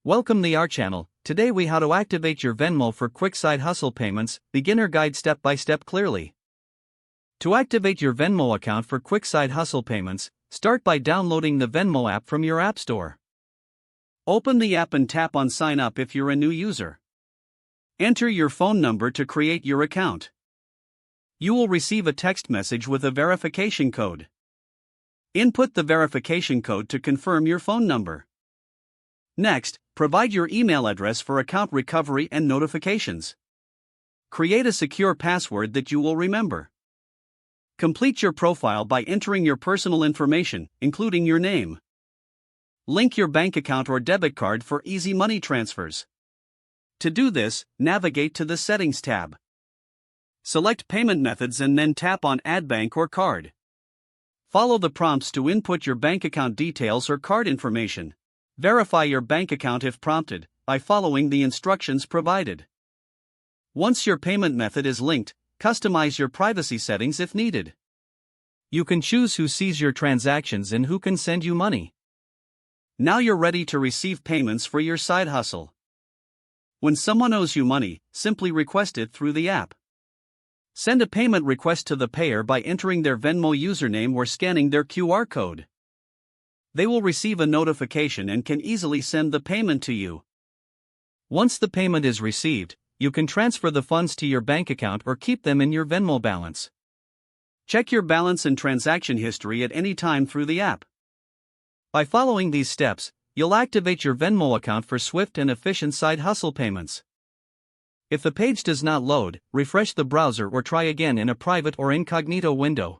Welcome to our channel. Today we how to activate your Venmo for quick side hustle payments, beginner guide step by step clearly. To activate your Venmo account for quick side hustle payments, start by downloading the Venmo app from your app store. Open the app and tap on sign up if you're a new user. Enter your phone number to create your account. You will receive a text message with a verification code. Input the verification code to confirm your phone number. Next, provide your email address for account recovery and notifications. Create a secure password that you will remember. Complete your profile by entering your personal information, including your name. Link your bank account or debit card for easy money transfers. To do this, navigate to the Settings tab. Select Payment Methods and then tap on Add Bank or Card. Follow the prompts to input your bank account details or card information. Verify your bank account if prompted, by following the instructions provided. Once your payment method is linked, customize your privacy settings if needed. You can choose who sees your transactions and who can send you money. Now you're ready to receive payments for your side hustle. When someone owes you money, simply request it through the app. Send a payment request to the payer by entering their Venmo username or scanning their QR code. They will receive a notification and can easily send the payment to you. Once the payment is received, you can transfer the funds to your bank account or keep them in your Venmo balance. Check your balance and transaction history at any time through the app. By following these steps, you'll activate your Venmo account for swift and efficient side hustle payments. If the page does not load, refresh the browser or try again in a private or incognito window.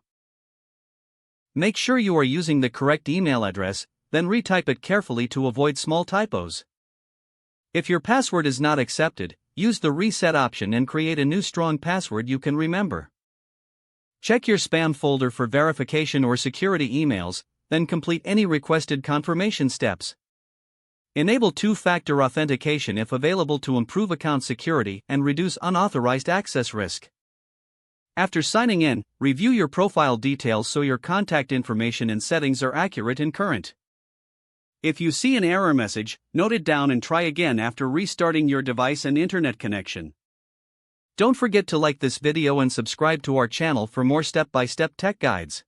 Make sure you are using the correct email address, then retype it carefully to avoid small typos. If your password is not accepted, use the reset option and create a new strong password you can remember. Check your spam folder for verification or security emails, then complete any requested confirmation steps. Enable two-factor authentication if available to improve account security and reduce unauthorized access risk. After signing in, review your profile details so your contact information and settings are accurate and current. If you see an error message, note it down and try again after restarting your device and internet connection. Don't forget to like this video and subscribe to our channel for more step-by-step tech guides.